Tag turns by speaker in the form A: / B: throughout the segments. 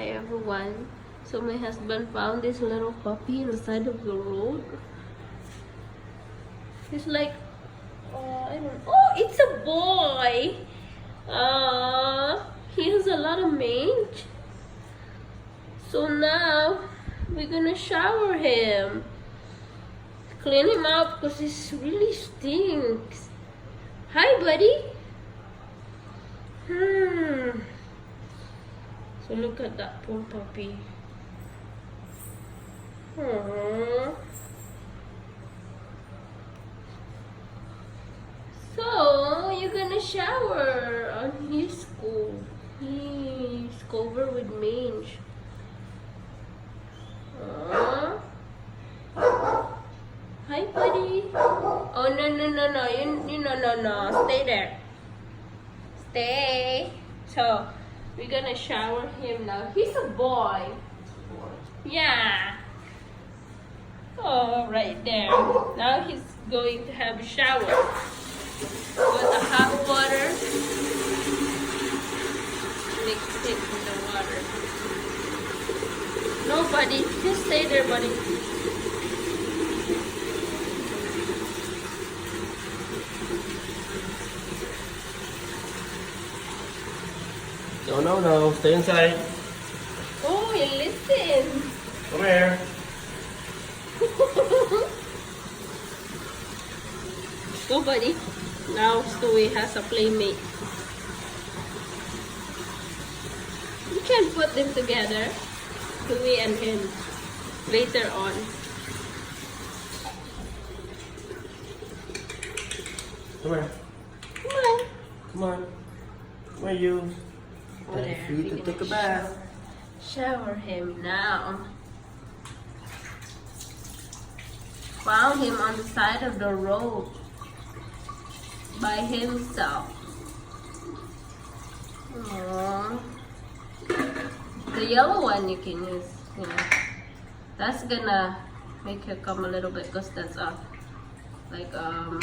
A: everyone. So my husband found this little puppy on the side of the road. He's like, I don't. Oh, it's a boy. He has a lot of mange. So now we're gonna shower him, clean him up because he really stinks. Hi, buddy. So look at that poor puppy. Aww. So you're gonna shower on his coat. He's covered with mange. Aww. Hi, buddy. Oh no. You no. Stay there. Stay. So we're gonna shower him now. He's a boy. Yeah. Oh, right there. Now he's going to have a shower with the hot water. Mix it in the water. No, buddy. Just stay there, buddy.
B: No. Stay inside.
A: Oh, you listen.
B: Come here.
A: Go, buddy. Now Stewie has a playmate. You can put them together, Stewie and him, later on.
B: Come here.
A: Come on.
B: Come on. Where are you?
A: Oh, there.
B: For you to take a bath.
A: Shower him now. Found him on the side of the road by himself. Aww. The yellow one you can use, that's gonna make her come a little bit because that's like oh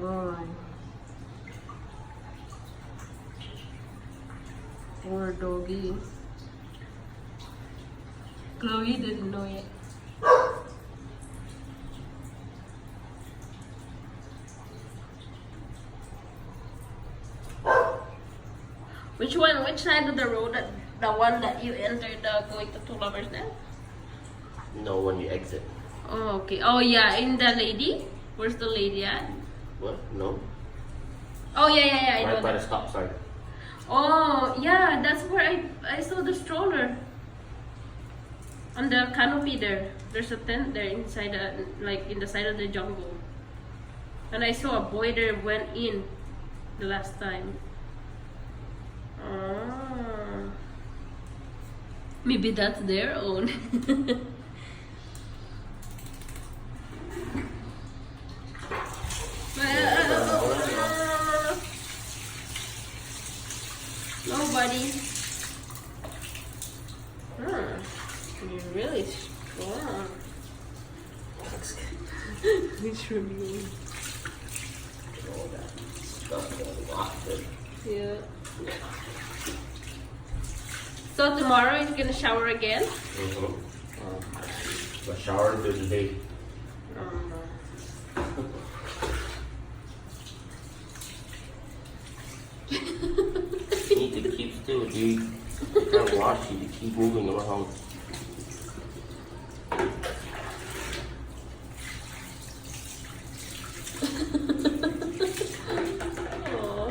A: God. Poor doggy. Chloe didn't know yet. Which one? Which side of the road? The one that you entered going to Two Lovers Nest?
B: No, when you exit.
A: Oh, okay. Oh, yeah. In the lady? Where's the lady at?
B: What? No.
A: Oh, yeah. I know
B: Right by
A: that.
B: the stop sign.
A: Oh, yeah. That's where I saw the stroller. On the canopy there. There's a tent there inside, like in the side of the jungle. And I saw a boy there went in the last time. Oh. Maybe that's their own. Nobody. You're really strong. Which really?
B: All that stuff all locked in.
A: Yeah. So tomorrow you're gonna shower again?
B: But shower during the day. You need to keep still, dude. You can't wash it. You keep moving around.
A: Aw.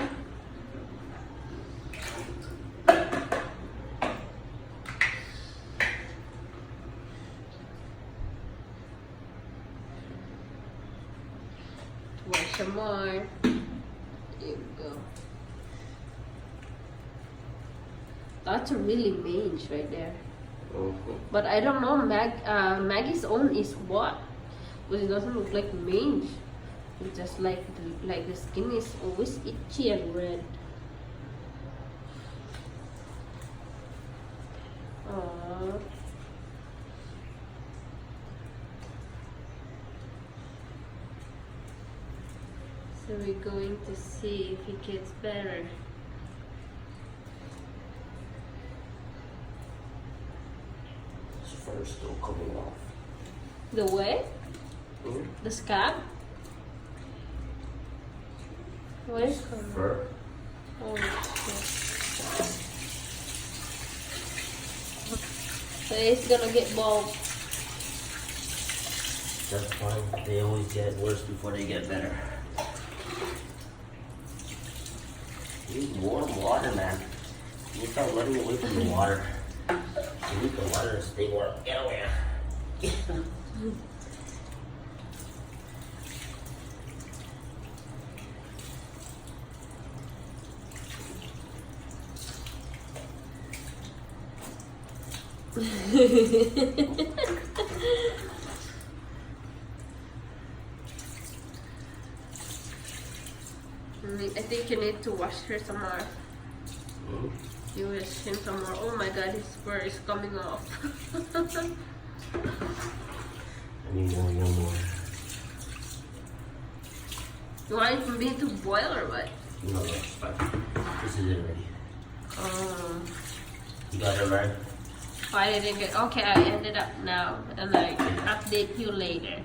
A: Wash some more. There you go. That's a really mange right there. But I don't know, Maggie's own is what? Because it doesn't look like mange. It's just like the skin is always itchy and red. Aww. So we're going to see if it gets better.
B: fur still coming off.
A: The way?
B: Hmm?
A: The scab? Where is coming?
B: Fur.
A: Oh, shit. So it's gonna get bald.
B: That's fine. They always get worse before they get better. Use warm water, man. You start running away from the water. You need the water to stay warm. Get away.
A: I think you need to wash her some more.
B: Hmm?
A: You wash him some more. Oh my god, his fur is coming off.
B: I need more young water.
A: You want me to boil or what?
B: No, that's fine. This is it already.
A: Oh.
B: You got it right?
A: I didn't get. Okay, I ended up now, and I update you later.